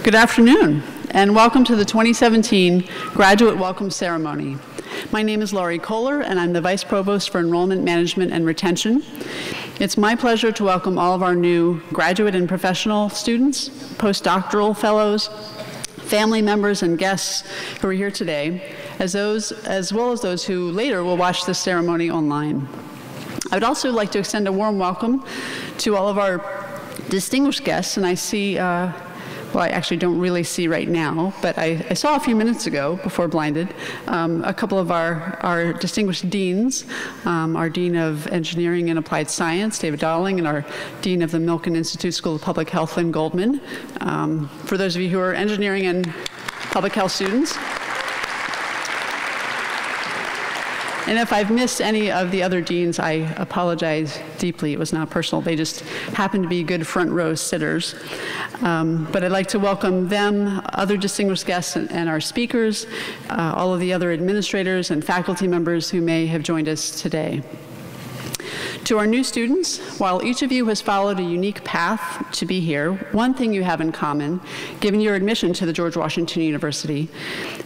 Good afternoon, and welcome to the 2017 Graduate Welcome Ceremony. My name is Laurie Kohler, and I'm the Vice Provost for Enrollment Management and Retention. It's my pleasure to welcome all of our new graduate and professional students, postdoctoral fellows, family members, and guests who are here today, as well as those who later will watch this ceremony online. I would also like to extend a warm welcome to all of our distinguished guests, and I see well, I actually don't really see right now, but I saw a few minutes ago, before blinded, a couple of our distinguished deans, our Dean of Engineering and Applied Science, David Dowling, and our Dean of the Milken Institute School of Public Health, Lynn Goldman. For those of you who are engineering and public health students. And if I've missed any of the other deans, I apologize deeply. It was not personal. They just happened to be good front row sitters. But I'd like to welcome them, other distinguished guests, and our speakers, all of the other administrators and faculty members who may have joined us today. To our new students, while each of you has followed a unique path to be here, one thing you have in common, given your admission to the George Washington University,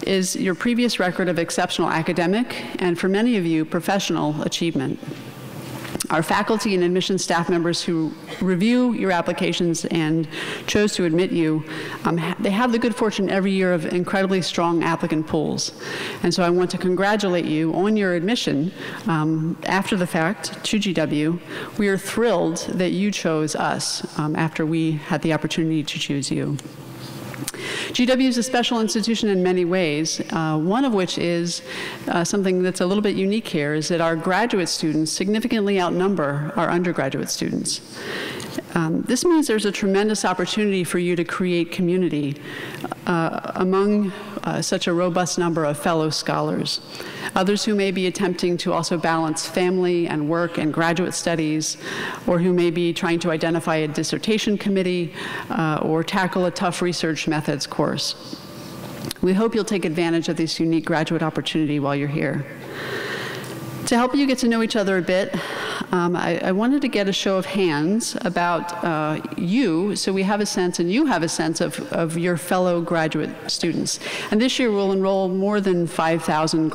is your previous record of exceptional academic and, for many of you, professional achievement. Our faculty and admissions staff members who review your applications and chose to admit you, they have the good fortune every year of incredibly strong applicant pools. And so I want to congratulate you on your admission after the fact to GW. We are thrilled that you chose us after we had the opportunity to choose you. GW is a special institution in many ways, one of which is something that's a little bit unique here, is that our graduate students significantly outnumber our undergraduate students. This means there's a tremendous opportunity for you to create community among such a robust number of fellow scholars. Others who may be attempting to also balance family and work and graduate studies, or who may be trying to identify a dissertation committee or tackle a tough research methods course. We hope you'll take advantage of this unique graduate opportunity while you're here. To help you get to know each other a bit, I wanted to get a show of hands about you, so we have a sense, and you have a sense of your fellow graduate students. And this year we'll enroll more than 5,000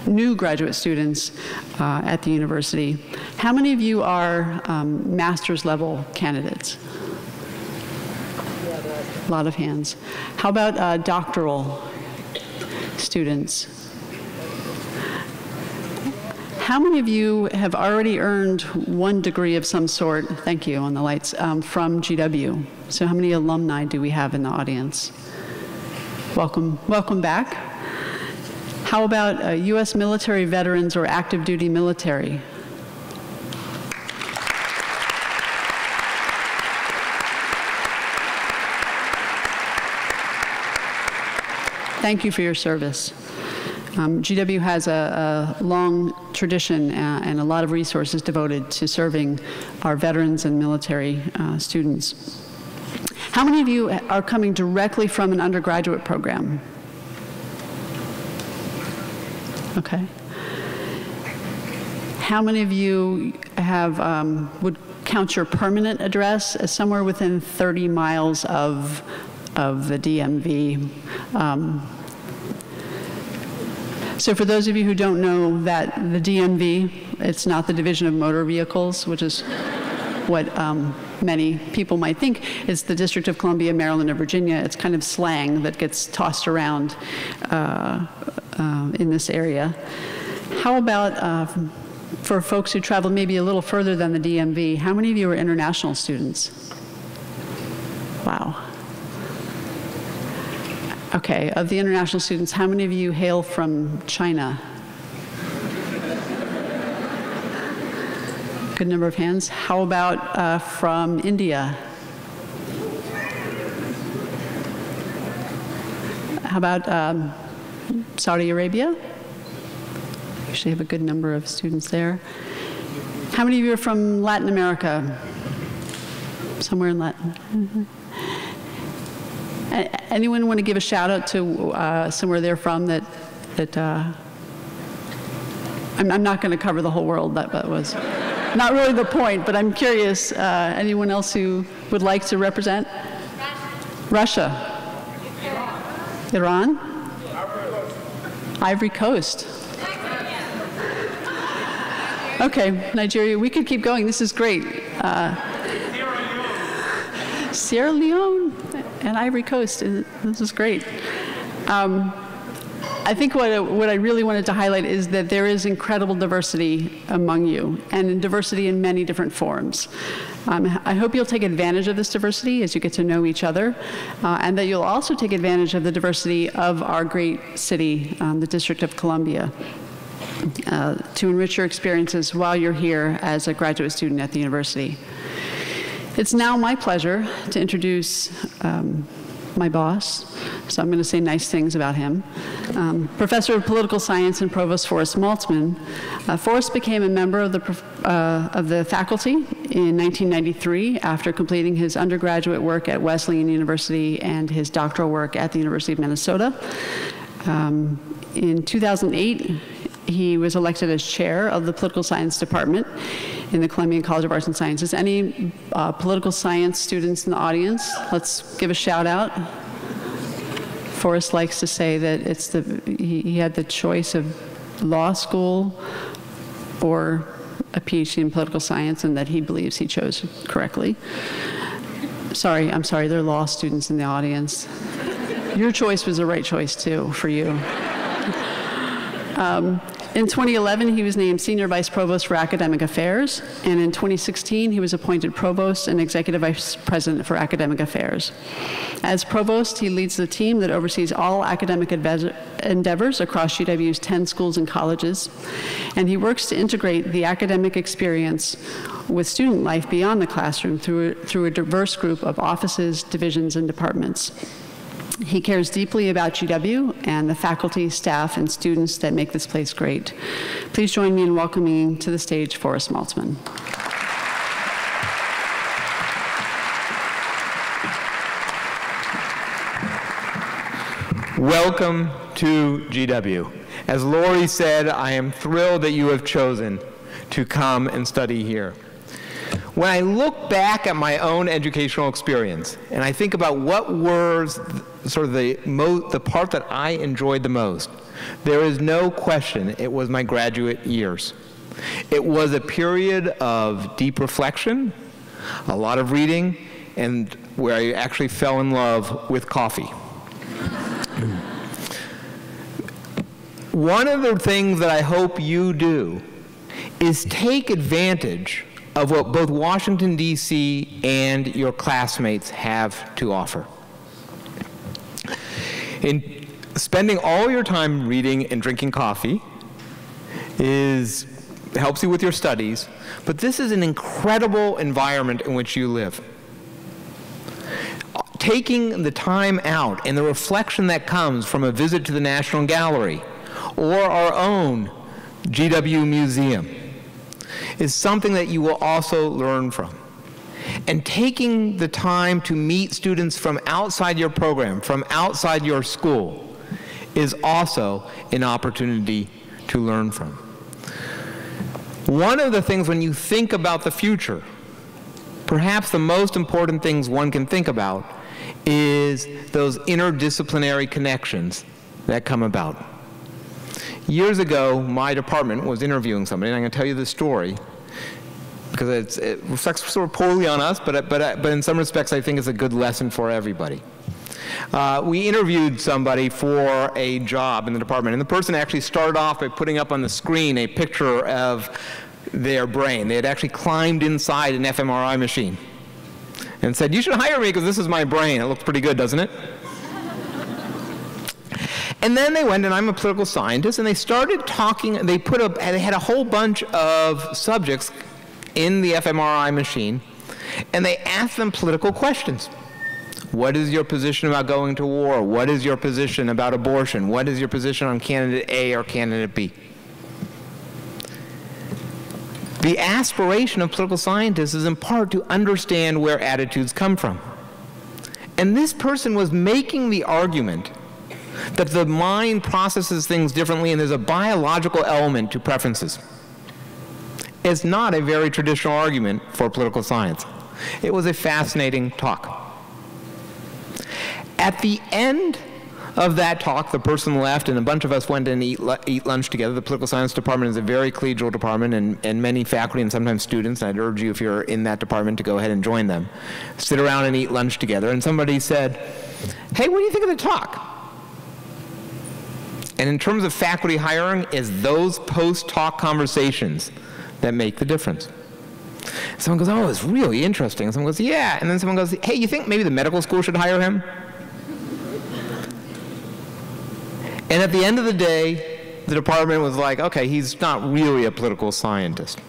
new graduate students at the university. How many of you are master's level candidates? A lot of hands. How about doctoral students? How many of you have already earned one degree of some sort, thank you on the lights, from GW? So how many alumni do we have in the audience? Welcome back. How about US military veterans or active duty military? Thank you for your service. GW has a long tradition and a lot of resources devoted to serving our veterans and military students. How many of you are coming directly from an undergraduate program? Okay. How many of you have would count your permanent address as somewhere within 30 miles of the DMV? So for those of you who don't know that the DMV, it's not the Division of Motor Vehicles, which is what many people might think is the District of Columbia, Maryland, and Virginia. It's kind of slang that gets tossed around in this area. How about for folks who travel maybe a little further than the DMV, how many of you are international students? Wow. Okay, of the international students, how many of you hail from China? Good number of hands. How about from India? How about Saudi Arabia? Usually have a good number of students there. How many of you are from Latin America? Somewhere in Latin. Mm-hmm. Anyone want to give a shout out to somewhere they're from that I'm not going to cover the whole world, that was not really the point, but I'm curious, anyone else who would like to represent? Russia. Iran? Ivory Coast. Okay, Nigeria, we could keep going. This is great. Sierra Leone and Ivory Coast, this is great. I think what I really wanted to highlight is that there is incredible diversity among you, and diversity in many different forms. I hope you'll take advantage of this diversity as you get to know each other, and that you'll also take advantage of the diversity of our great city, the District of Columbia, to enrich your experiences while you're here as a graduate student at the university. It's now my pleasure to introduce my boss, so I'm going to say nice things about him. Professor of Political Science and Provost Forrest Maltzman. Forrest became a member of the faculty in 1993 after completing his undergraduate work at Wesleyan University and his doctoral work at the University of Minnesota. In 2008, he was elected as chair of the Political Science Department in the Columbia College of Arts and Sciences. Any political science students in the audience? Let's give a shout out. Forrest likes to say that he had the choice of law school or a PhD in political science, and that he believes he chose correctly. I'm sorry, there are law students in the audience. Your choice was the right choice too, for you. In 2011, he was named Senior Vice Provost for Academic Affairs, and in 2016, he was appointed Provost and Executive Vice President for Academic Affairs. As Provost, he leads the team that oversees all academic endeavors across UW's 10 schools and colleges, and he works to integrate the academic experience with student life beyond the classroom through a diverse group of offices, divisions, and departments. He cares deeply about UW and the faculty, staff, and students that make this place great. Please join me in welcoming to the stage Forrest Maltzman. Welcome to GW. As Lori said, I am thrilled that you have chosen to come and study here. When I look back at my own educational experience and I think about what were sort of the part that I enjoyed the most, there is no question it was my graduate years. It was a period of deep reflection, a lot of reading, and where I actually fell in love with coffee. One of the things that I hope you do is take advantage of what both Washington, D.C. and your classmates have to offer. In spending all your time reading and drinking coffee helps you with your studies, but this is an incredible environment in which you live. Taking the time out and the reflection that comes from a visit to the National Gallery or our own GW Museum is something that you will also learn from. And taking the time to meet students from outside your program, from outside your school, is also an opportunity to learn from. One of the things when you think about the future, perhaps the most important things one can think about is those interdisciplinary connections that come about. Years ago, my department was interviewing somebody, and I'm going to tell you this story because it reflects sort of poorly on us, but in some respects I think it's a good lesson for everybody. We interviewed somebody for a job in the department, and the person actually started off by putting up on the screen a picture of their brain. They had actually climbed inside an fMRI machine and said, "You should hire me because this is my brain. It looks pretty good, doesn't it?" And then they went, and I'm a political scientist, and they started talking, they had a whole bunch of subjects in the fMRI machine, and they asked them political questions. What is your position about going to war? What is your position about abortion? What is your position on candidate A or candidate B? The aspiration of political scientists is in part to understand where attitudes come from. And this person was making the argument that the mind processes things differently and there's a biological element to preferences. It's not a very traditional argument for political science. It was a fascinating talk. At the end of that talk, the person left, and a bunch of us went and eat lunch together. The political science department is a very collegial department, and many faculty and sometimes students, and I'd urge you, if you're in that department, to go ahead and join them, sit around and eat lunch together. And somebody said, "Hey, what do you think of the talk?" And in terms of faculty hiring, it's those post-talk conversations that make the difference. Someone goes, "Oh, it's really interesting." And someone goes, "Yeah." And then someone goes, "Hey, you think maybe the medical school should hire him?" And at the end of the day, the department was like, "Okay, he's not really a political scientist."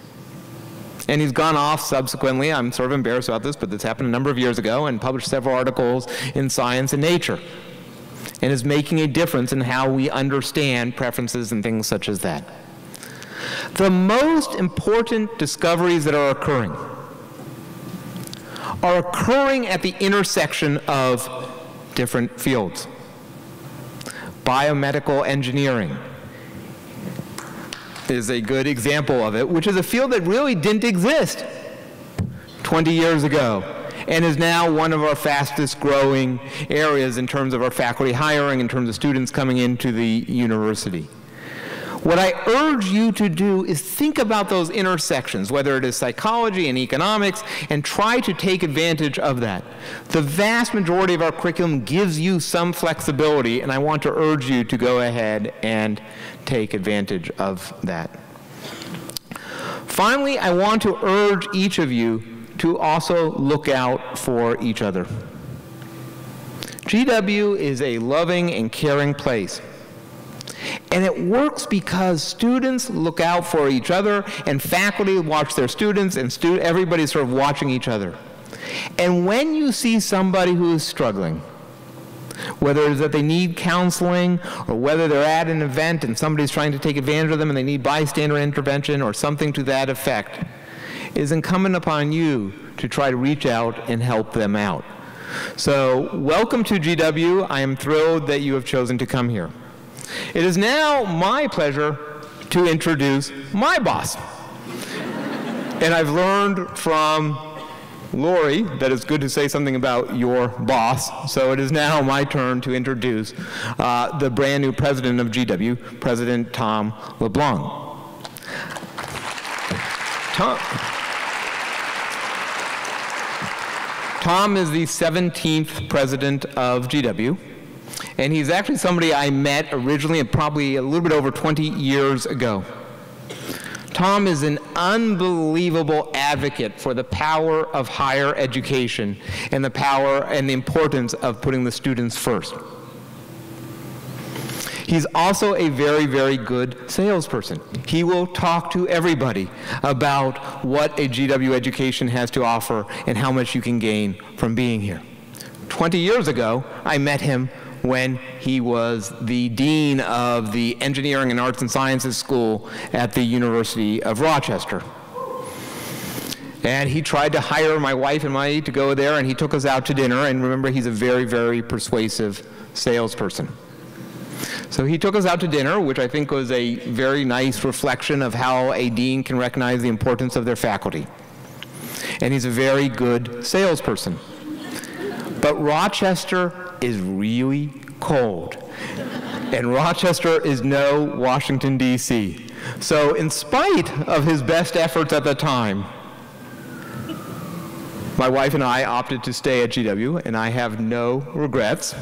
And he's gone off subsequently, I'm sort of embarrassed about this, but this happened a number of years ago, and published several articles in Science and Nature, and is making a difference in how we understand preferences and things such as that. The most important discoveries that are occurring at the intersection of different fields. Biomedical engineering is a good example of it, which is a field that really didn't exist 20 years ago, and is now one of our fastest growing areas in terms of our faculty hiring, in terms of students coming into the university. What I urge you to do is think about those intersections, whether it is psychology and economics, and try to take advantage of that. The vast majority of our curriculum gives you some flexibility, and I want to urge you to go ahead and take advantage of that. Finally, I want to urge each of you to also look out for each other. GW is a loving and caring place. And it works because students look out for each other, and faculty watch their students, and everybody's sort of watching each other. And when you see somebody who is struggling, whether it's that they need counseling, or whether they're at an event and somebody's trying to take advantage of them and they need bystander intervention or something to that effect, it is incumbent upon you to try to reach out and help them out. So welcome to GW. I am thrilled that you have chosen to come here. It is now my pleasure to introduce my boss. And I've learned from Lori that it's good to say something about your boss. So it is now my turn to introduce the brand new president of GW, President Tom LeBlanc. Tom is the 17th president of GW. And he's actually somebody I met originally probably a little bit over 20 years ago. Tom is an unbelievable advocate for the power of higher education and the power and the importance of putting the students first. He's also a very, very good salesperson. He will talk to everybody about what a GW education has to offer and how much you can gain from being here. 20 years ago, I met him when he was the dean of the Engineering and Arts and Sciences School at the University of Rochester. And he tried to hire my wife and I to go there, and he took us out to dinner, and remember, he's a very, very persuasive salesperson. So he took us out to dinner, which I think was a very nice reflection of how a dean can recognize the importance of their faculty. And he's a very good salesperson. But Rochester is really cold. And Rochester is no Washington, D.C. So in spite of his best efforts at the time, my wife and I opted to stay at GW, and I have no regrets.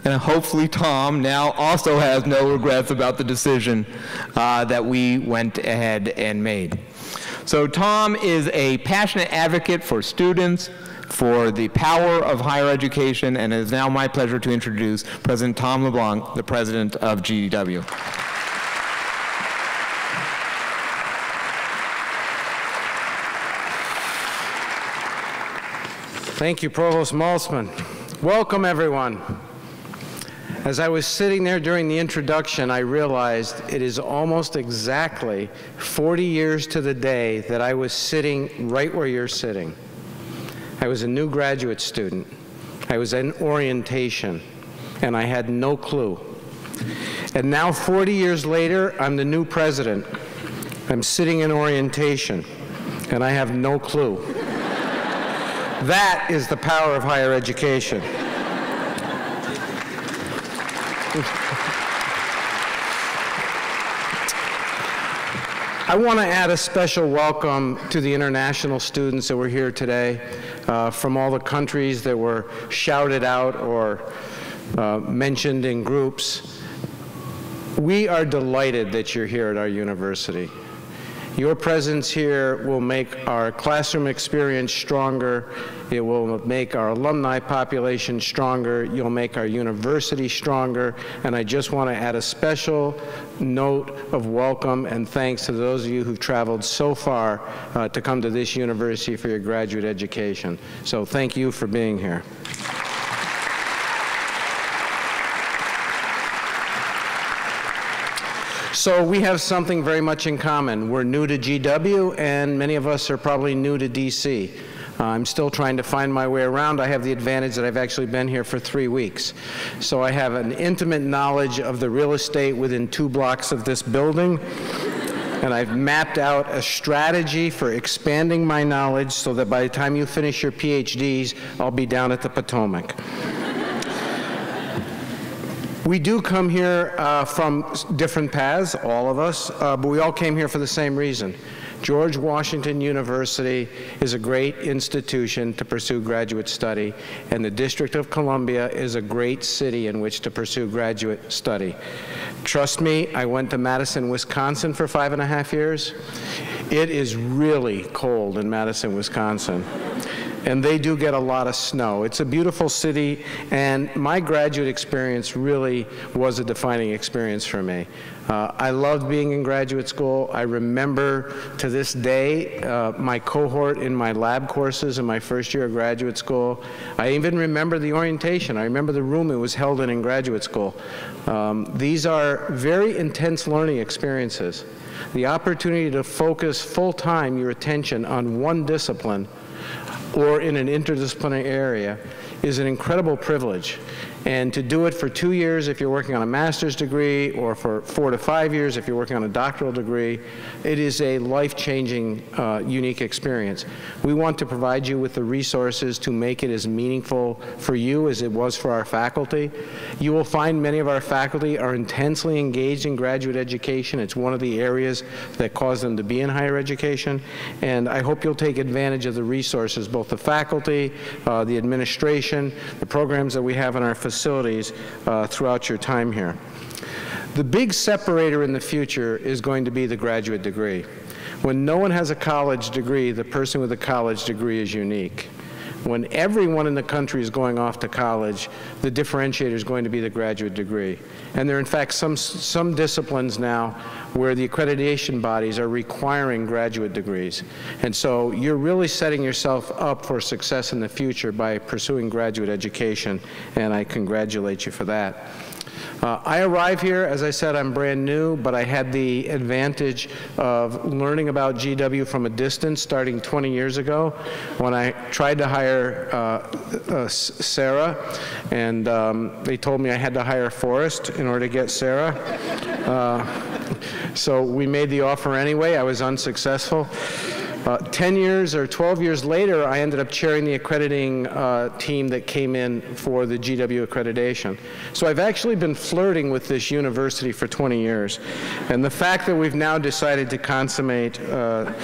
And hopefully Tom now also has no regrets about the decision that we went ahead and made. So Tom is a passionate advocate for students, for the power of higher education, and it is now my pleasure to introduce President Tom LeBlanc, the president of GW. Thank you, Provost Maltzman. Welcome, everyone. As I was sitting there during the introduction, I realized it is almost exactly 40 years to the day that I was sitting right where you're sitting. I was a new graduate student. I was in orientation, and I had no clue. And now, 40 years later, I'm the new president. I'm sitting in orientation, and I have no clue. That is the power of higher education. I want to add a special welcome to the international students that were here today from all the countries that were shouted out or mentioned in groups. We are delighted that you're here at our university. Your presence here will make our classroom experience stronger. It will make our alumni population stronger. You'll make our university stronger. And I just want to add a special note of welcome and thanks to those of you who've traveled so far to come to this university for your graduate education. So thank you for being here. So we have something very much in common. We're new to GW, and many of us are probably new to DC. I'm still trying to find my way around. I have the advantage that I've actually been here for 3 weeks. So I have an intimate knowledge of the real estate within 2 blocks of this building, and I've mapped out a strategy for expanding my knowledge so that by the time you finish your PhDs, I'll be down at the Potomac. We do come here from different paths, all of us, but we all came here for the same reason. George Washington University is a great institution to pursue graduate study, and the District of Columbia is a great city in which to pursue graduate study. Trust me, I went to Madison, Wisconsin for 5.5 years. It is really cold in Madison, Wisconsin. And they do get a lot of snow. It's a beautiful city, and my graduate experience really was a defining experience for me. I loved being in graduate school. I remember to this day my cohort in my lab courses in my first year of graduate school. I even remember the orientation. I remember the room it was held in graduate school. These are very intense learning experiences. The opportunity to focus full-time your attention on one discipline or in an interdisciplinary area is an incredible privilege. And to do it for 2 years if you're working on a master's degree, or for 4 to 5 years if you're working on a doctoral degree, it is a life-changing, unique experience. We want to provide you with the resources to make it as meaningful for you as it was for our faculty. You will find many of our faculty are intensely engaged in graduate education. It's one of the areas that cause them to be in higher education. And I hope you'll take advantage of the resources, both the faculty, the administration, the programs that we have in our facilities throughout your time here. The big separator in the future is going to be the graduate degree. When no one has a college degree, the person with a college degree is unique. When everyone in the country is going off to college, the differentiator is going to be the graduate degree. And there are in fact some disciplines now where the accreditation bodies are requiring graduate degrees. And so you're really setting yourself up for success in the future by pursuing graduate education, and I congratulate you for that. I arrived here, as I said, I'm brand new, but I had the advantage of learning about GW from a distance starting 20 years ago when I tried to hire Sarah, and they told me I had to hire Forrest in order to get Sarah. So we made the offer anyway. I was unsuccessful. 10 years or 12 years later, I ended up chairing the accrediting team that came in for the GW accreditation. So I've actually been flirting with this university for 20 years. And the fact that we've now decided to consummate the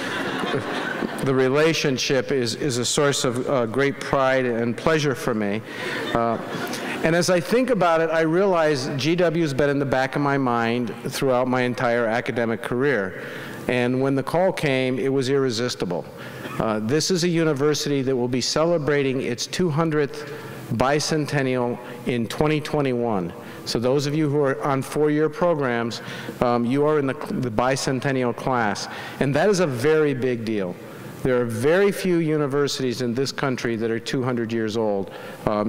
relationship is a source of great pride and pleasure for me. And as I think about it, I realize GW has been in the back of my mind throughout my entire academic career. And when the call came, it was irresistible. This is a university that will be celebrating its 200th bicentennial in 2021. So those of you who are on 4-year programs, you are in the bicentennial class. And that is a very big deal. There are very few universities in this country that are 200 years old.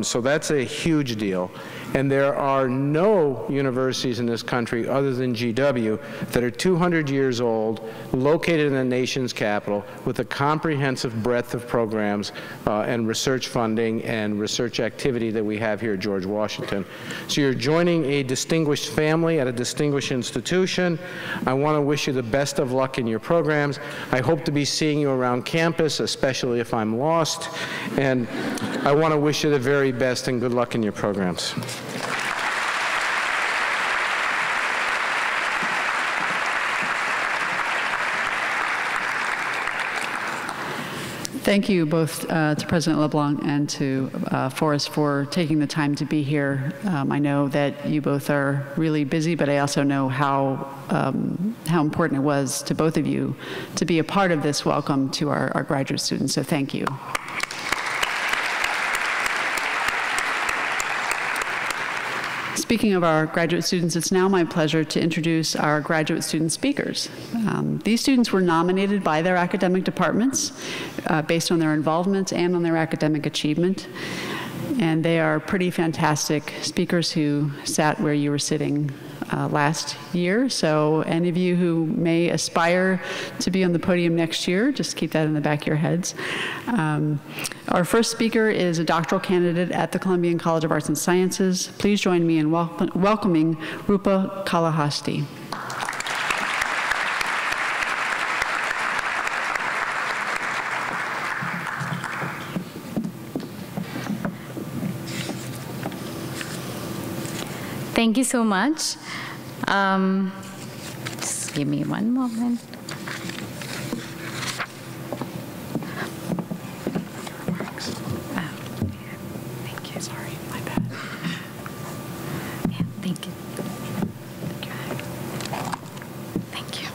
So that's a huge deal. And there are no universities in this country other than GW that are 200 years old, located in the nation's capital, with a comprehensive breadth of programs and research funding and research activity that we have here at George Washington. So you're joining a distinguished family at a distinguished institution. I want to wish you the best of luck in your programs. I hope to be seeing you around campus, especially if I'm lost. And I want to wish you the very best and good luck in your programs. Thank you both to President LeBlanc and to Forrest for taking the time to be here. I know that you both are really busy, but I also know how important it was to both of you to be a part of this welcome to our graduate students, so thank you. Speaking of our graduate students, it's now my pleasure to introduce our graduate student speakers. These students were nominated by their academic departments based on their involvement and on their academic achievement. And they are pretty fantastic speakers who sat where you were sitting last year. So any of you who may aspire to be on the podium next year, just keep that in the back of your heads. Our first speaker is a doctoral candidate at the Columbian College of Arts and Sciences. Please join me in welcoming Rupa Kalahasti. Thank you so much. Just give me one moment. Thank you. Sorry, my bad. Yeah, thank you. Thank you.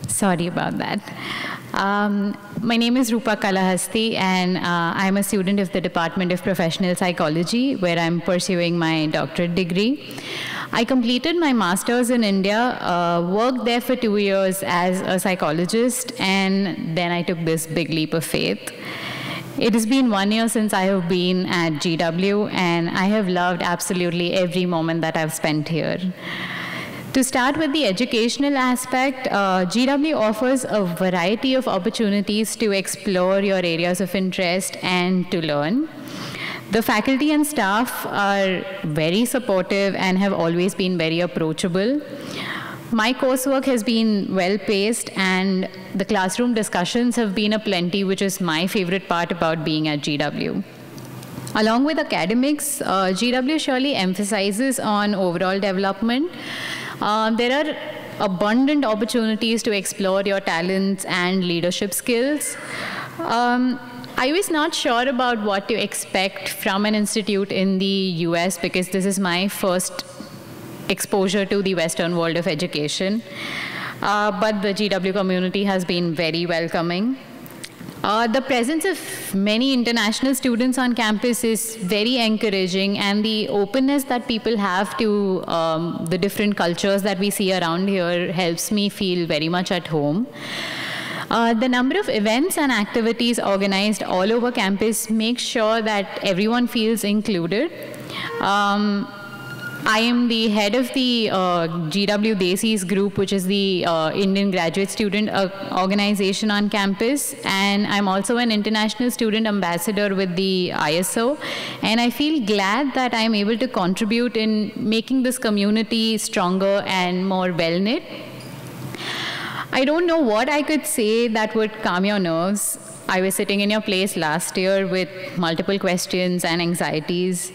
Sorry about that. My name is Rupa Kalahasti, and I'm a student of the Department of Professional Psychology, where I'm pursuing my doctorate degree. I completed my master's in India, worked there for 2 years as a psychologist, and then I took this big leap of faith. It has been 1 year since I have been at GW, and I have loved absolutely every moment that I've spent here. To start with the educational aspect, GW offers a variety of opportunities to explore your areas of interest and to learn. The faculty and staff are very supportive and have always been very approachable. My coursework has been well-paced, and the classroom discussions have been aplenty, which is my favorite part about being at GW. Along with academics, GW surely emphasizes on overall development. There are abundant opportunities to explore your talents and leadership skills. I was not sure about what to expect from an institute in the US because this is my first exposure to the Western world of education. But the GW community has been very welcoming. The presence of many international students on campus is very encouraging, and the openness that people have to the different cultures that we see around here helps me feel very much at home. The number of events and activities organized all over campus makes sure that everyone feels included. I am the head of the GW Desis group, which is the Indian graduate student organization on campus, and I'm also an international student ambassador with the ISO, and I feel glad that I'm able to contribute in making this community stronger and more well-knit. I don't know what I could say that would calm your nerves. I was sitting in your place last year with multiple questions and anxieties.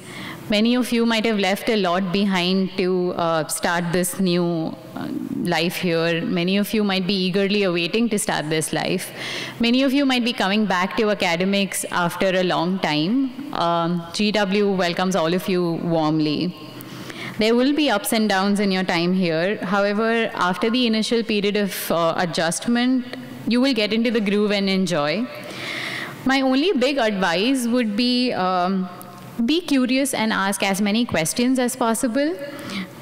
Many of you might have left a lot behind to start this new life here. Many of you might be eagerly awaiting to start this life. Many of you might be coming back to academics after a long time. GW welcomes all of you warmly. There will be ups and downs in your time here. However, after the initial period of adjustment, you will get into the groove and enjoy. My only big advice would be curious and ask as many questions as possible.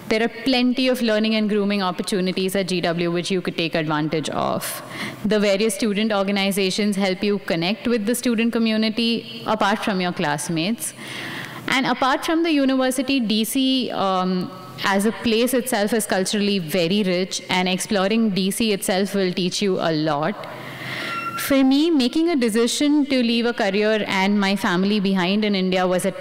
There are plenty of learning and grooming opportunities at GW which you could take advantage of. The various student organizations help you connect with the student community apart from your classmates. And apart from the university, DC as a place itself is culturally very rich, and exploring DC itself will teach you a lot. For me, making a decision to leave a career and my family behind in India was a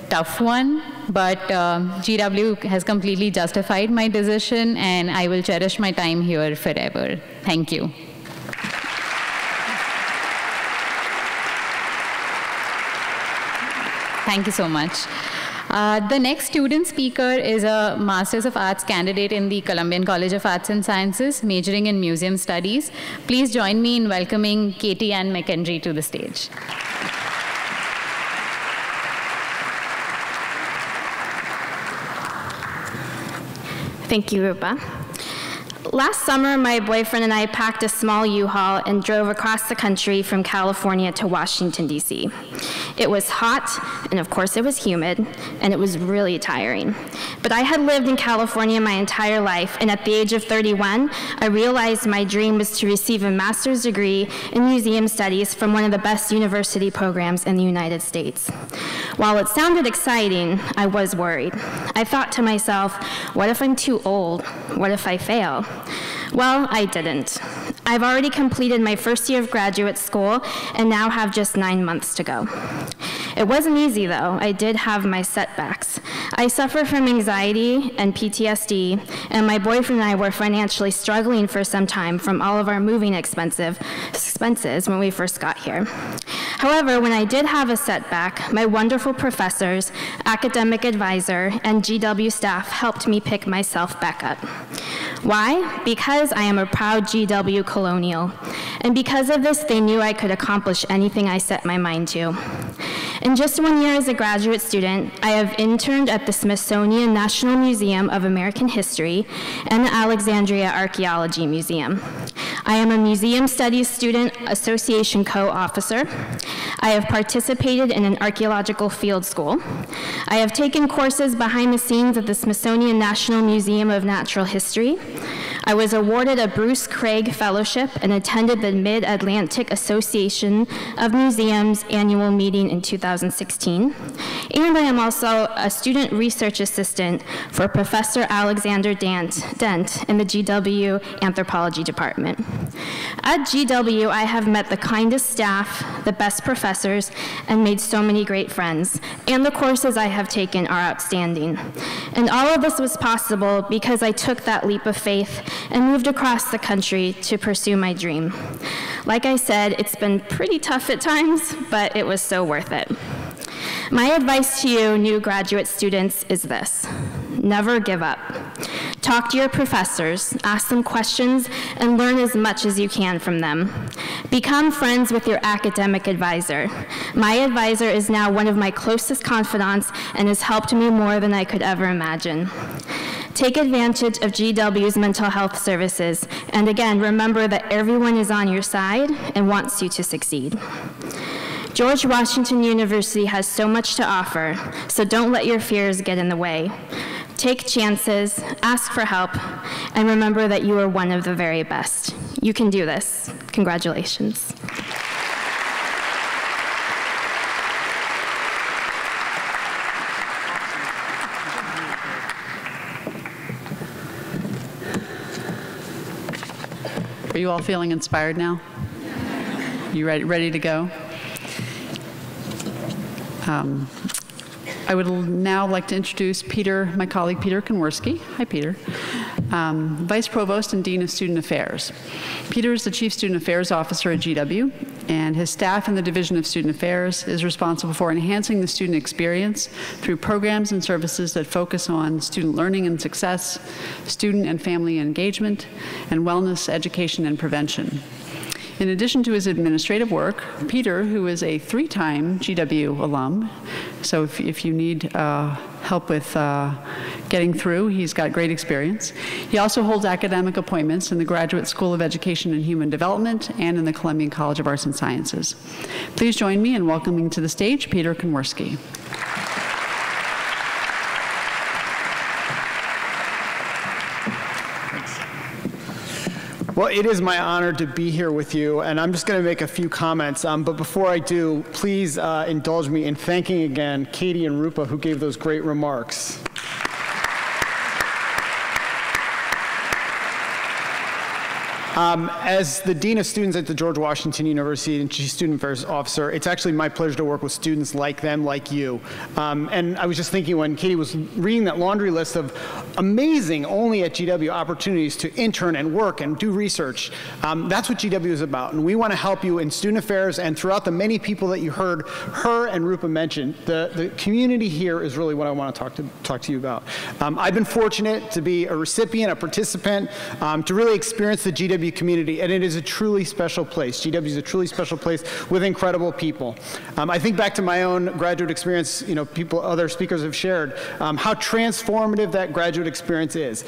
tough one, but GW has completely justified my decision, and I will cherish my time here forever. Thank you. Thank you so much. The next student speaker is a Masters of Arts candidate in the Columbian College of Arts and Sciences, majoring in museum studies. Please join me in welcoming Katie Ann McKendry to the stage. Thank you, Rupa. Last summer, my boyfriend and I packed a small U-Haul and drove across the country from California to Washington, D.C. It was hot, and of course it was humid, and it was really tiring. But I had lived in California my entire life, and at the age of 31, I realized my dream was to receive a master's degree in museum studies from one of the best university programs in the United States. While it sounded exciting, I was worried. I thought to myself, what if I'm too old? What if I fail? Well, I didn't. I've already completed my first year of graduate school and now have just 9 months to go. It wasn't easy, though. I did have my setbacks. I suffer from anxiety and PTSD, and my boyfriend and I were financially struggling for some time from all of our moving expenses when we first got here. However, when I did have a setback, my wonderful professors, academic advisor, and GW staff helped me pick myself back up. Why? Because I am a proud GW colonial. And because of this, they knew I could accomplish anything I set my mind to. In just 1 year as a graduate student, I have interned at the Smithsonian National Museum of American History and the Alexandria Archaeology Museum. I am a Museum Studies Student Association co-officer. I have participated in an archaeological field school. I have taken courses behind the scenes at the Smithsonian National Museum of Natural History. I was awarded a Bruce Craig Fellowship and attended the Mid-Atlantic Association of Museums annual meeting in 2016. And I am also a student research assistant for Professor Alexander Dent in the GW Anthropology Department. At GW, I have met the kindest staff, the best professors, and made so many great friends. And the courses I have taken are outstanding. And all of this was possible because I took that leap of faith and moved across the country to pursue my dream. Like I said, it's been pretty tough at times, but it was so worth it. My advice to you, new graduate students, is this: never give up. Talk to your professors, ask them questions, and learn as much as you can from them. Become friends with your academic advisor. My advisor is now one of my closest confidants and has helped me more than I could ever imagine. Take advantage of GW's mental health services, and again, remember that everyone is on your side and wants you to succeed. George Washington University has so much to offer, so don't let your fears get in the way. Take chances, ask for help, and remember that you are one of the very best. You can do this. Congratulations. Are you all feeling inspired now? You ready to go? I would now like to introduce Peter, my colleague Peter Konworski. Hi, Peter. Vice Provost and Dean of Student Affairs. Peter is the Chief Student Affairs Officer at GW, and his staff in the Division of Student Affairs is responsible for enhancing the student experience through programs and services that focus on student learning and success, student and family engagement, and wellness, education, and prevention. In addition to his administrative work, Peter, who is a 3-time GW alum, so if you need help with getting through, he's got great experience. He also holds academic appointments in the Graduate School of Education and Human Development and in the Columbian College of Arts and Sciences. Please join me in welcoming to the stage Peter Konworski. Well, it is my honor to be here with you, and I'm just going to make a few comments. But before I do, please indulge me in thanking again Katie and Rupa, who gave those great remarks. As the Dean of Students at the George Washington University and Chief Student Affairs Officer, it's actually my pleasure to work with students like them, like you. And I was just thinking when Katie was reading that laundry list of amazing, only at GW, opportunities to intern and work and do research, that's what GW is about. And we want to help you in student affairs and throughout the many people that you heard her and Rupa mention. The community here is really what I want to talk to you about. I've been fortunate to be a recipient, a participant, to really experience the GW community, and it is a truly special place. GW is a truly special place with incredible people. I think back to my own graduate experience, other speakers have shared how transformative that graduate experience is.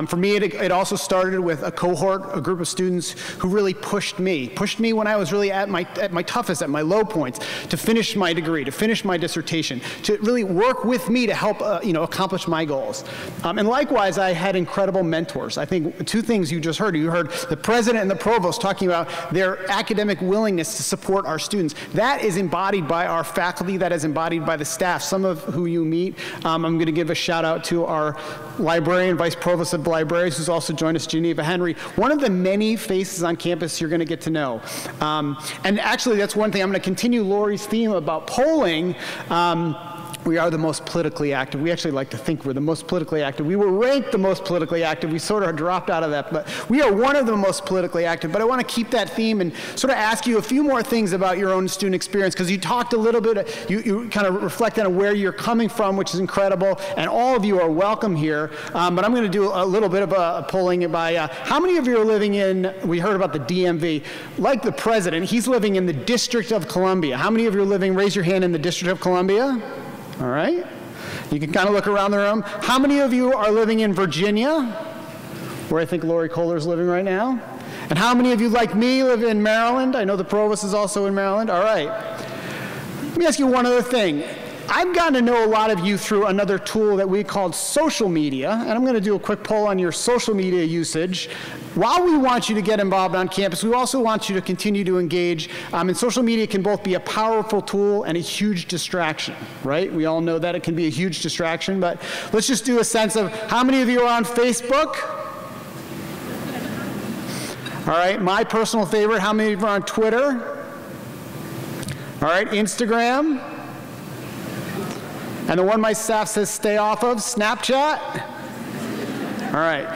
For me, it also started with a cohort, a group of students who really pushed me when I was really at my toughest, at my low points, to finish my degree, to finish my dissertation, to really work with me to help accomplish my goals. And likewise, I had incredible mentors. I think two things you just heard. You heard the president and the provost talking about their academic willingness to support our students. That is embodied by our faculty. That is embodied by the staff, some of who you meet. I'm going to give a shout out to our librarian, vice provost of the libraries, who's also joined us, Geneva Henry. One of the many faces on campus you're going to get to know. And actually, that's one thing. I'm going to continue Lori's theme about polling. We are the most politically active. We actually like to think we're the most politically active. We were ranked the most politically active. We sort of dropped out of that, but we are one of the most politically active. But I want to keep that theme and sort of ask you a few more things about your own student experience, because you talked a little bit, you kind of reflected on where you're coming from, which is incredible, and all of you are welcome here. But I'm going to do a little bit of a polling by how many of you are living in, we heard about the DMV, like the president, he's living in the District of Columbia. How many of you are living, raise your hand, in the District of Columbia? All right. You can kind of look around the room. How many of you are living in Virginia, where I think Lori Kohler is living right now? And how many of you, like me, live in Maryland? I know the provost is also in Maryland. All right. Let me ask you one other thing. I've gotten to know a lot of you through another tool that we called social media, and I'm going to do a quick poll on your social media usage. While we want you to get involved on campus, we also want you to continue to engage, and social media can both be a powerful tool and a huge distraction, right? We all know that it can be a huge distraction, but let's just do a sense of how many of you are on Facebook? All right, my personal favorite, how many of you are on Twitter? All right, Instagram? And the one my staff says stay off of, Snapchat? All right.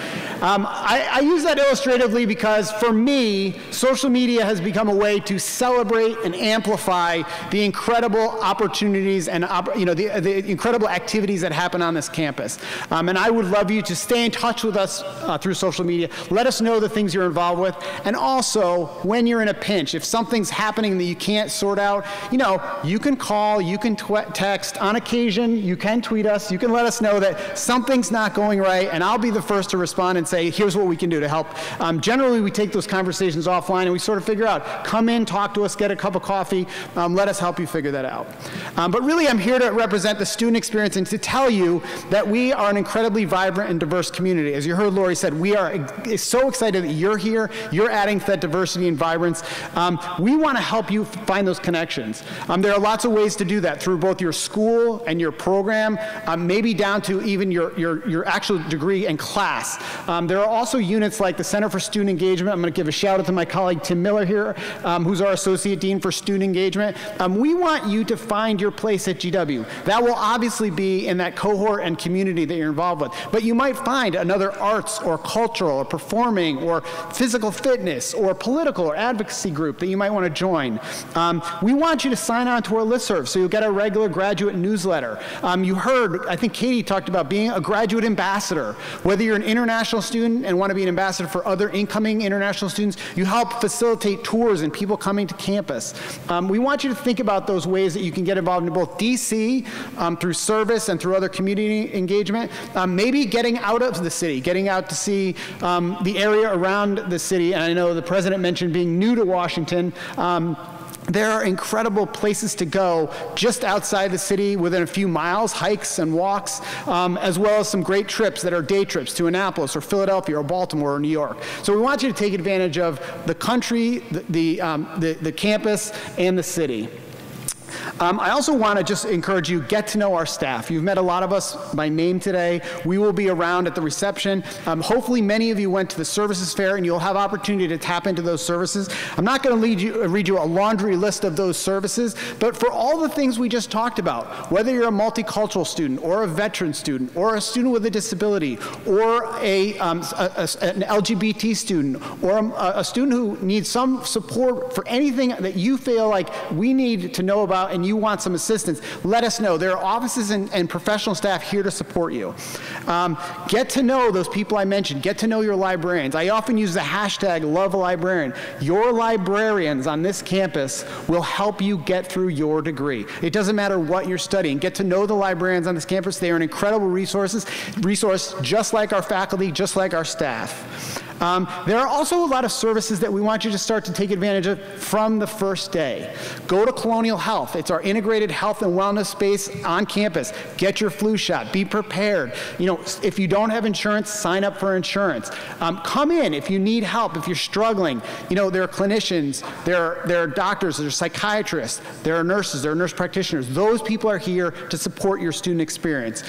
I use that illustratively because for me, social media has become a way to celebrate and amplify the incredible opportunities and the incredible activities that happen on this campus. And I would love you to stay in touch with us through social media. Let us know the things you're involved with. And also, when you're in a pinch, if something's happening that you can't sort out, you can call, you can text. On occasion, you can tweet us. You can let us know that something's not going right, and I'll be the first to respond and say, here's what we can do to help. Generally, we take those conversations offline and we sort of figure out, come in, talk to us, get a cup of coffee, let us help you figure that out. But really, I'm here to represent the student experience and to tell you that we are an incredibly vibrant and diverse community. As you heard Lori said, we are so excited that you're here, you're adding to that diversity and vibrance. We want to help you find those connections. There are lots of ways to do that through both your school and your program, maybe down to even your actual degree and class. There are also units like the Center for Student Engagement. I'm going to give a shout out to my colleague Tim Miller here, who's our Associate Dean for Student Engagement. We want you to find your place at GW. That will obviously be in that cohort and community that you're involved with. But you might find another arts or cultural or performing or physical fitness or political or advocacy group that you might want to join. We want you to sign on to our listserv so you'll get a regular graduate newsletter. You heard, I think Katie talked about being a graduate ambassador. Whether you're an international student and want to be an ambassador for other incoming international students, you help facilitate tours and people coming to campus. We want you to think about those ways that you can get involved in both DC through service and through other community engagement. Maybe getting out of the city, getting out to see the area around the city. And I know the president mentioned being new to Washington. There are incredible places to go just outside the city within a few miles, hikes and walks, as well as some great trips that are day trips to Annapolis or Philadelphia or Baltimore or New York. So we want you to take advantage of the country, the campus, and the city. I also want to just encourage you, get to know our staff. You've met a lot of us by name today. We will be around at the reception. Hopefully many of you went to the services fair and you'll have opportunity to tap into those services. I'm not going to read you a laundry list of those services, but for all the things we just talked about, whether you're a multicultural student or a veteran student or a student with a disability or an LGBT student or a student who needs some support for anything that you feel like we need to know about and you want some assistance, let us know. There are offices and professional staff here to support you. Get to know those people I mentioned. Get to know your librarians. I often use the hashtag #LoveALibrarian. Your librarians on this campus will help you get through your degree. It doesn't matter what you're studying. Get to know the librarians on this campus. They are an incredible resource, just like our faculty, just like our staff. There are also a lot of services that we want you to start to take advantage of from the first day. Go to Colonial Health. It's our integrated health and wellness space on campus. Get your flu shot. Be prepared. You know, if you don't have insurance, sign up for insurance. Come in if you need help, if you're struggling. You know, there are clinicians, there are doctors, there are psychiatrists, there are nurses, there are nurse practitioners. Those people are here to support your student experience.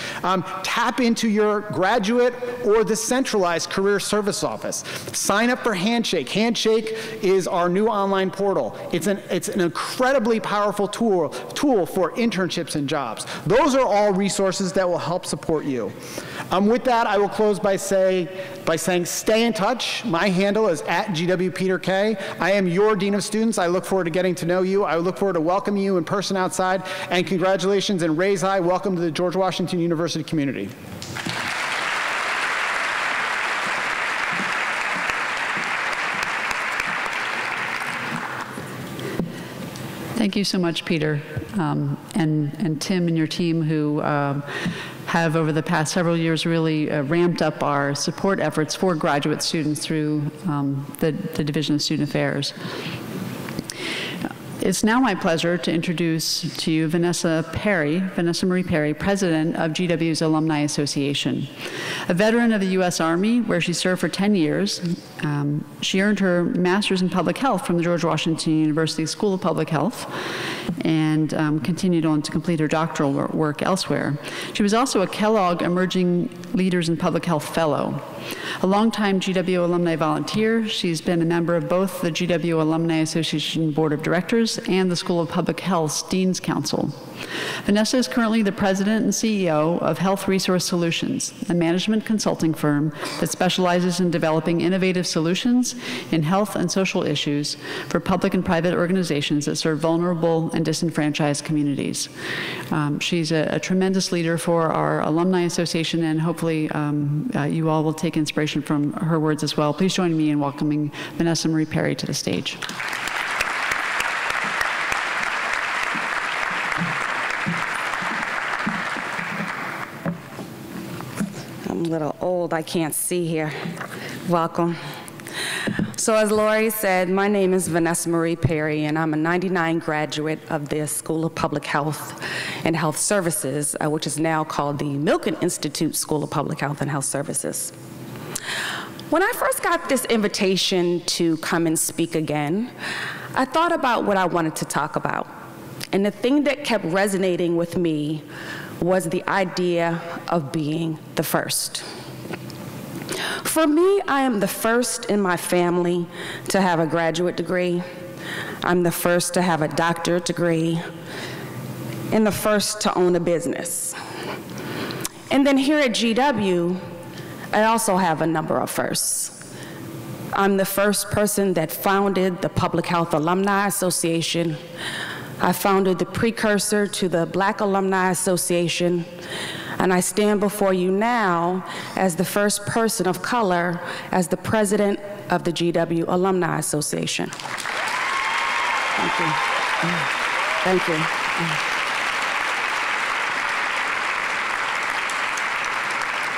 Tap into your graduate or the centralized career service office. Sign up for Handshake. Handshake is our new online portal. It's an incredibly powerful tool for internships and jobs. Those are all resources that will help support you. With that, I will close by saying, stay in touch. My handle is @GWPeterK. I am your Dean of Students. I look forward to getting to know you. I look forward to welcoming you in person outside. And congratulations and raise high. Welcome to the George Washington University community. Thank you so much, Peter, and Tim and your team who have over the past several years really ramped up our support efforts for graduate students through the Division of Student Affairs. It's now my pleasure to introduce to you Vanessa Marie Perry, President of GW's Alumni Association. A veteran of the U.S. Army, where she served for 10 years, she earned her master's in public health from the George Washington University School of Public Health and continued on to complete her doctoral work elsewhere. She was also a Kellogg Emerging Leaders in Public Health Fellow. A longtime GW alumni volunteer, she's been a member of both the GW Alumni Association Board of Directors and the School of Public Health's Dean's Council. Vanessa is currently the president and CEO of Health Resource Solutions, a management consulting firm that specializes in developing innovative solutions in health and social issues for public and private organizations that serve vulnerable and disenfranchised communities. She's a tremendous leader for our Alumni Association, and hopefully you all will take inspiration from her words as well. Please join me in welcoming Vanessa Marie Perry to the stage. I'm a little old, I can't see here. Welcome. So as Lori said, my name is Vanessa Marie Perry, and I'm a '99 graduate of the School of Public Health and Health Services, which is now called the Milken Institute School of Public Health and Health Services. When I first got this invitation to come and speak again, I thought about what I wanted to talk about. And the thing that kept resonating with me was the idea of being the first. For me, I am the first in my family to have a graduate degree. I'm the first to have a doctorate degree, and the first to own a business. And then here at GW, I also have a number of firsts. I'm the first person that founded the Public Health Alumni Association. I founded the precursor to the Black Alumni Association, and I stand before you now as the first person of color as the president of the GW Alumni Association. Thank you. Thank you.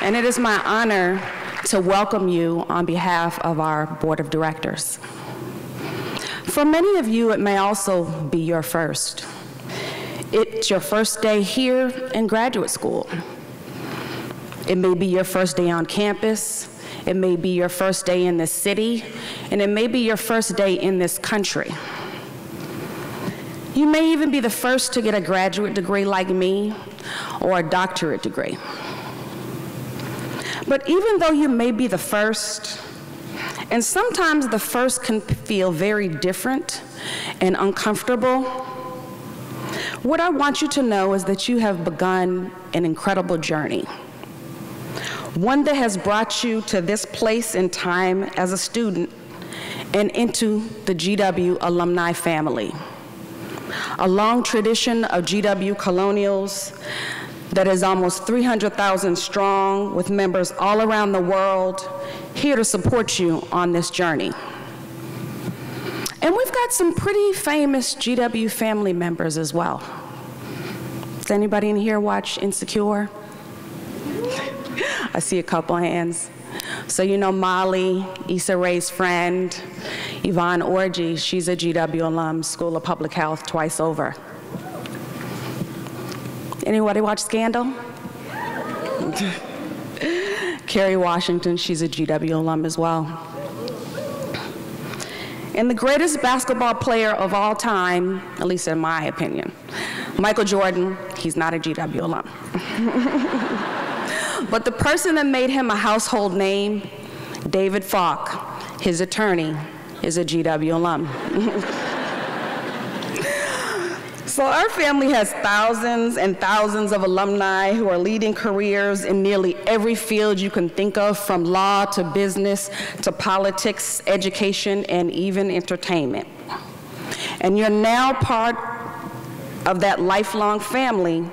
And it is my honor to welcome you on behalf of our board of directors. For many of you, it may also be your first. It's your first day here in graduate school. It may be your first day on campus. It may be your first day in this city, and it may be your first day in this country. You may even be the first to get a graduate degree like me, or a doctorate degree. But even though you may be the first, and sometimes the first can feel very different and uncomfortable, what I want you to know is that you have begun an incredible journey. One that has brought you to this place in time as a student and into the GW alumni family. A long tradition of GW Colonials that is almost 300,000 strong, with members all around the world here to support you on this journey. And we've got some pretty famous GW family members as well. Does anybody in here watch Insecure? I see a couple hands. So you know Molly, Issa Rae's friend, Yvonne Orji, she's a GW alum, School of Public Health, twice over. Anybody watch Scandal? Kerry Washington, she's a GW alum as well. And the greatest basketball player of all time, at least in my opinion, Michael Jordan, he's not a GW alum. But the person that made him a household name, David Falk, his attorney, is a GW alum. So our family has thousands and thousands of alumni who are leading careers in nearly every field you can think of, from law to business to politics, education, and even entertainment. And you're now part of that lifelong family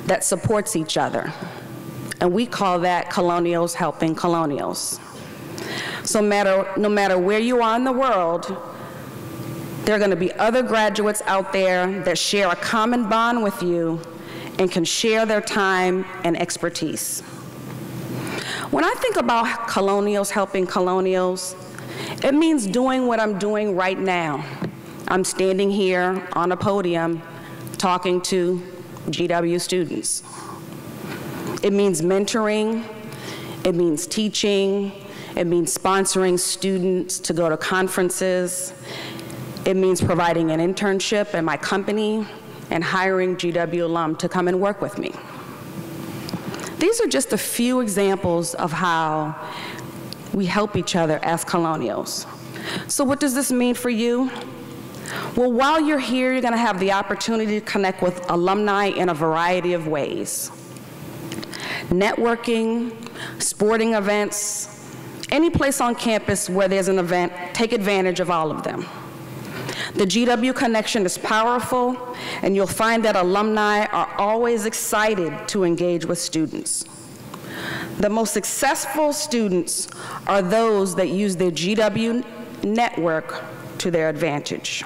that supports each other. And we call that Colonials Helping Colonials. So no matter where you are in the world, there are going to be other graduates out there that share a common bond with you and can share their time and expertise. When I think about Colonials Helping Colonials, it means doing what I'm doing right now. I'm standing here on a podium talking to GW students. It means mentoring, it means teaching, it means sponsoring students to go to conferences, it means providing an internship at my company and hiring GW alum to come and work with me. These are just a few examples of how we help each other as Colonials. So what does this mean for you? Well, while you're here, you're gonna have the opportunity to connect with alumni in a variety of ways. Networking, sporting events, any place on campus where there's an event, take advantage of all of them. The GW connection is powerful, and you'll find that alumni are always excited to engage with students. The most successful students are those that use their GW network to their advantage.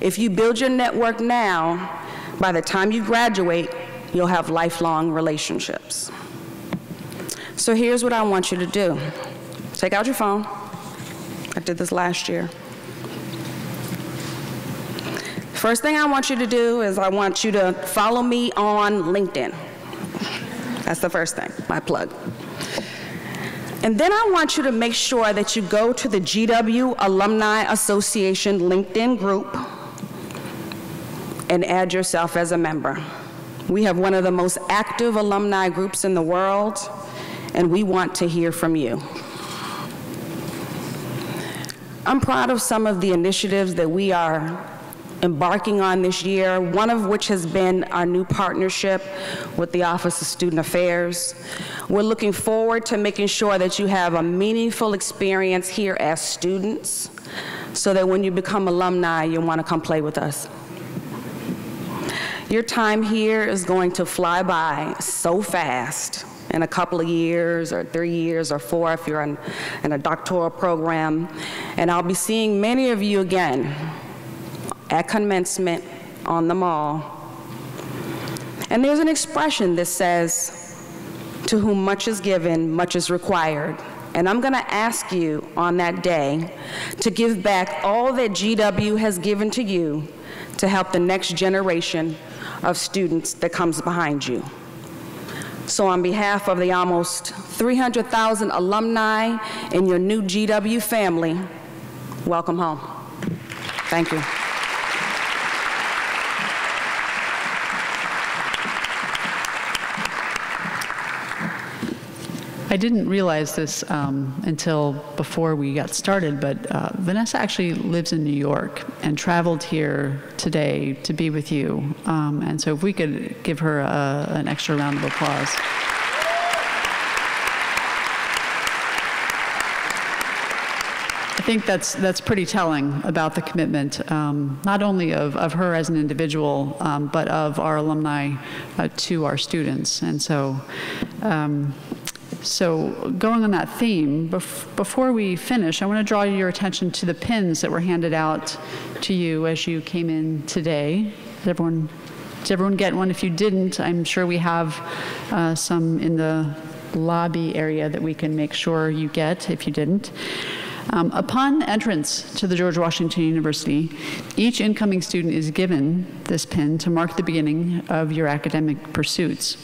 If you build your network now, by the time you graduate, you'll have lifelong relationships. So here's what I want you to do. Take out your phone. I did this last year. First thing I want you to do is I want you to follow me on LinkedIn. That's the first thing, my plug. And then I want you to make sure that you go to the GW Alumni Association LinkedIn group and add yourself as a member. We have one of the most active alumni groups in the world, and we want to hear from you. I'm proud of some of the initiatives that we are embarking on this year, one of which has been our new partnership with the Office of Student Affairs. We're looking forward to making sure that you have a meaningful experience here as students, so that when you become alumni, you'll want to come play with us. Your time here is going to fly by so fast. In a couple of years, or 3 years, or 4 if you're in a doctoral program. And I'll be seeing many of you again at commencement on the mall. And there's an expression that says, to whom much is given, much is required. And I'm gonna ask you on that day to give back all that GW has given to you to help the next generation of students that comes behind you. So on behalf of the almost 300,000 alumni in your new GW family, welcome home. Thank you. I didn't realize this until before we got started, but Vanessa actually lives in New York and traveled here today to be with you. And so if we could give her an extra round of applause. I think that's pretty telling about the commitment, not only of her as an individual, but of our alumni to our students. And so, so going on that theme, before we finish, I want to draw your attention to the pins that were handed out to you as you came in today. Did everyone get one? If you didn't, I'm sure we have some in the lobby area that we can make sure you get if you didn't. Upon entrance to the George Washington University, each incoming student is given this pin to mark the beginning of your academic pursuits.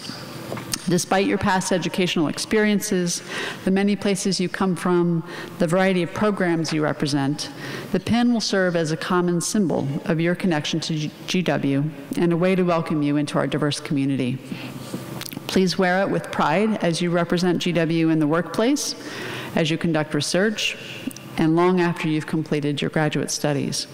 Despite your past educational experiences, the many places you come from, the variety of programs you represent, the pin will serve as a common symbol of your connection to GW and a way to welcome you into our diverse community. Please wear it with pride as you represent GW in the workplace, as you conduct research, and long after you've completed your graduate studies.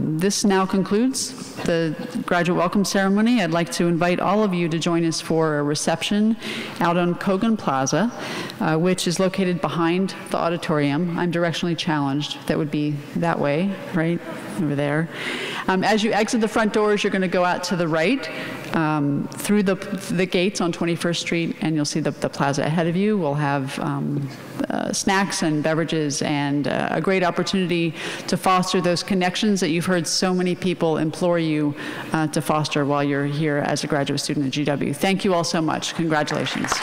This now concludes the graduate welcome ceremony. I'd like to invite all of you to join us for a reception out on Kogan Plaza, which is located behind the auditorium. I'm directionally challenged. That would be that way, right over there. As you exit the front doors, you're going to go out to the right through the gates on 21st Street, and you'll see the plaza ahead of you. We'll have snacks and beverages and a great opportunity to foster those connections that you've heard so many people implore you to foster while you're here as a graduate student at GW. Thank you all so much. Congratulations.